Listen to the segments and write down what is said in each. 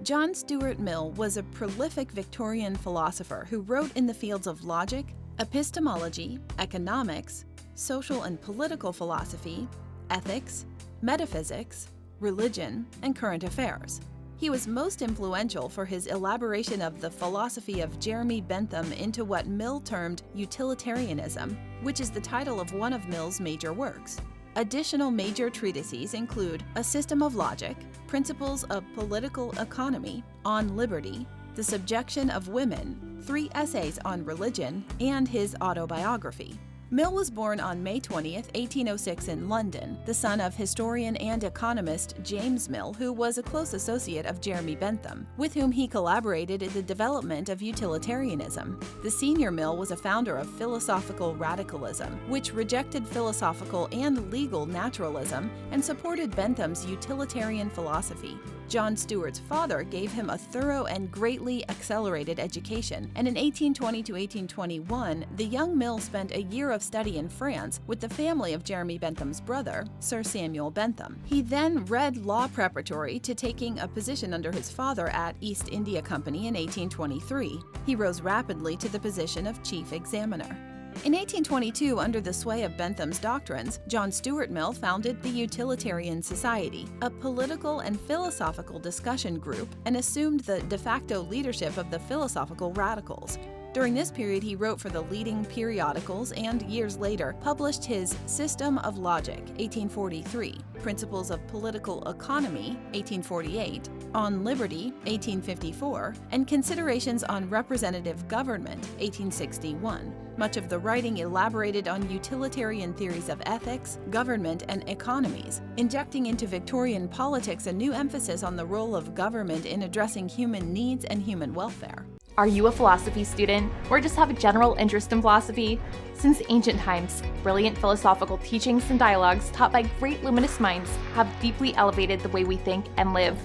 John Stuart Mill was a prolific Victorian philosopher who wrote in the fields of logic, epistemology, economics, social and political philosophy, ethics, metaphysics, religion, and current affairs. He was most influential for his elaboration of the philosophy of Jeremy Bentham into what Mill termed Utilitarianism, which is the title of one of Mill's major works. Additional major treatises include A System of Logic, Principles of Political Economy, On Liberty, The Subjection of Women, 3 essays on religion, and his Autobiography. Mill was born on May 20, 1806 in London, the son of historian and economist James Mill, who was a close associate of Jeremy Bentham, with whom he collaborated in the development of utilitarianism. The senior Mill was a founder of philosophical radicalism, which rejected philosophical and legal naturalism and supported Bentham's utilitarian philosophy. John Stuart's father gave him a thorough and greatly accelerated education, and in 1820 to 1821, the young Mill spent a year of study in France with the family of Jeremy Bentham's brother, Sir Samuel Bentham. He then read law preparatory to taking a position under his father at East India Company in 1823. He rose rapidly to the position of chief examiner. In 1822, under the sway of Bentham's doctrines, John Stuart Mill founded the Utilitarian Society, a political and philosophical discussion group, and assumed the de facto leadership of the philosophical radicals. During this period, he wrote for the leading periodicals and, years later, published his System of Logic, 1843, Principles of Political Economy, 1848, On Liberty, 1854, and Considerations on Representative Government, 1861. Much of the writing elaborated on utilitarian theories of ethics, government, and economies, injecting into Victorian politics a new emphasis on the role of government in addressing human needs and human welfare. Are you a philosophy student, or just have a general interest in philosophy? Since ancient times, brilliant philosophical teachings and dialogues taught by great luminous minds have deeply elevated the way we think and live.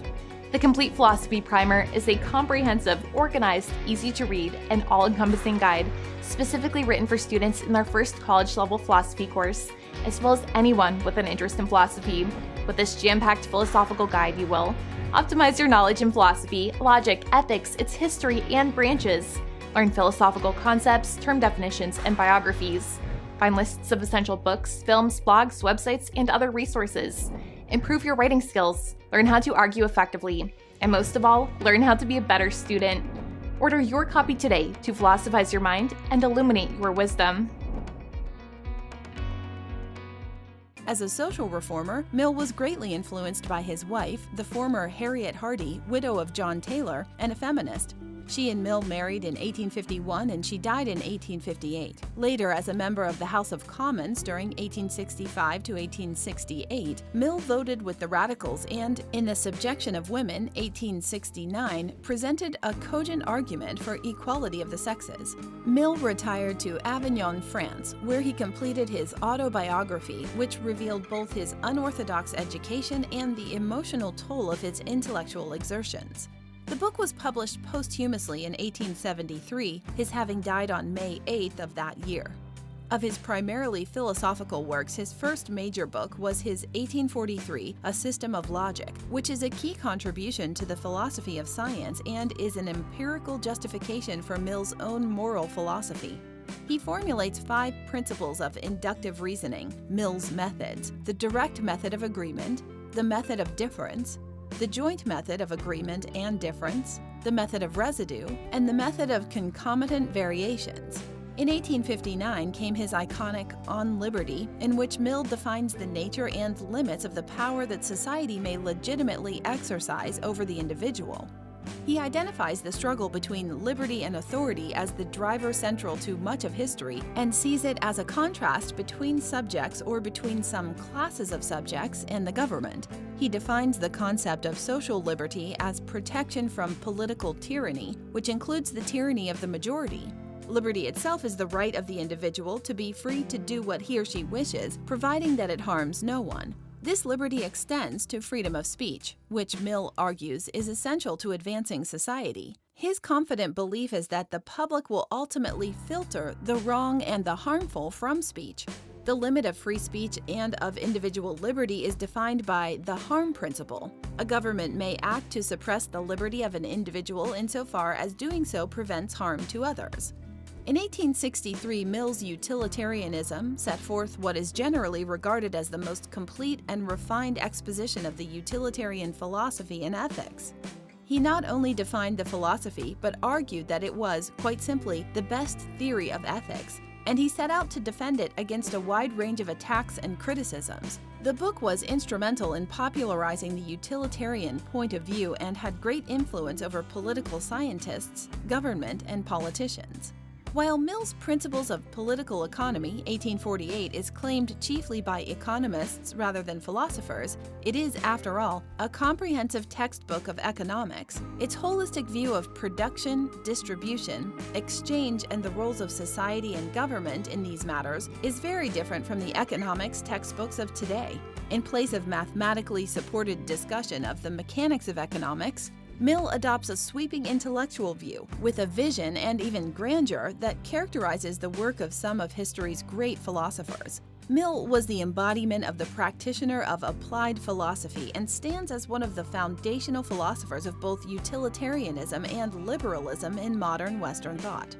The Complete Philosophy Primer is a comprehensive, organized, easy-to-read, and all-encompassing guide specifically written for students in their first college-level philosophy course, as well as anyone with an interest in philosophy. With this jam-packed philosophical guide, you will optimize your knowledge in philosophy, logic, ethics, its history, and branches. Learn philosophical concepts, term definitions, and biographies. Find lists of essential books, films, blogs, websites, and other resources. Improve your writing skills. Learn how to argue effectively. And most of all, learn how to be a better student. Order your copy today to philosophize your mind and illuminate your wisdom. As a social reformer, Mill was greatly influenced by his wife, the former Harriet Hardy, widow of John Taylor, and a feminist. She and Mill married in 1851 and she died in 1858. Later, as a member of the House of Commons during 1865 to 1868, Mill voted with the Radicals and, in The Subjection of Women, 1869, presented a cogent argument for equality of the sexes. Mill retired to Avignon, France, where he completed his Autobiography, which revealed both his unorthodox education and the emotional toll of his intellectual exertions. The book was published posthumously in 1873, his having died on May 8th of that year. Of his primarily philosophical works, his first major book was his 1843 A System of Logic, which is a key contribution to the philosophy of science and is an empirical justification for Mill's own moral philosophy. He formulates 5 principles of inductive reasoning, Mill's methods: the direct method of agreement, the method of difference, the joint method of agreement and difference, the method of residue, and the method of concomitant variations. In 1859 came his iconic On Liberty, in which Mill defines the nature and limits of the power that society may legitimately exercise over the individual. He identifies the struggle between liberty and authority as the driver central to much of history and sees it as a contrast between subjects or between some classes of subjects and the government. He defines the concept of social liberty as protection from political tyranny, which includes the tyranny of the majority. Liberty itself is the right of the individual to be free to do what he or she wishes, providing that it harms no one. This liberty extends to freedom of speech, which Mill argues is essential to advancing society. His confident belief is that the public will ultimately filter the wrong and the harmful from speech. The limit of free speech and of individual liberty is defined by the harm principle. A government may act to suppress the liberty of an individual insofar as doing so prevents harm to others. In 1863, Mill's Utilitarianism set forth what is generally regarded as the most complete and refined exposition of the utilitarian philosophy and ethics. He not only defined the philosophy, but argued that it was, quite simply, the best theory of ethics, and he set out to defend it against a wide range of attacks and criticisms. The book was instrumental in popularizing the utilitarian point of view and had great influence over political scientists, government, and politicians. While Mill's Principles of Political Economy, 1848, is claimed chiefly by economists rather than philosophers, it is, after all, a comprehensive textbook of economics. Its holistic view of production, distribution, exchange, and the roles of society and government in these matters is very different from the economics textbooks of today. In place of mathematically supported discussion of the mechanics of economics, Mill adopts a sweeping intellectual view, with a vision and even grandeur that characterizes the work of some of history's great philosophers. Mill was the embodiment of the practitioner of applied philosophy and stands as one of the foundational philosophers of both utilitarianism and liberalism in modern Western thought.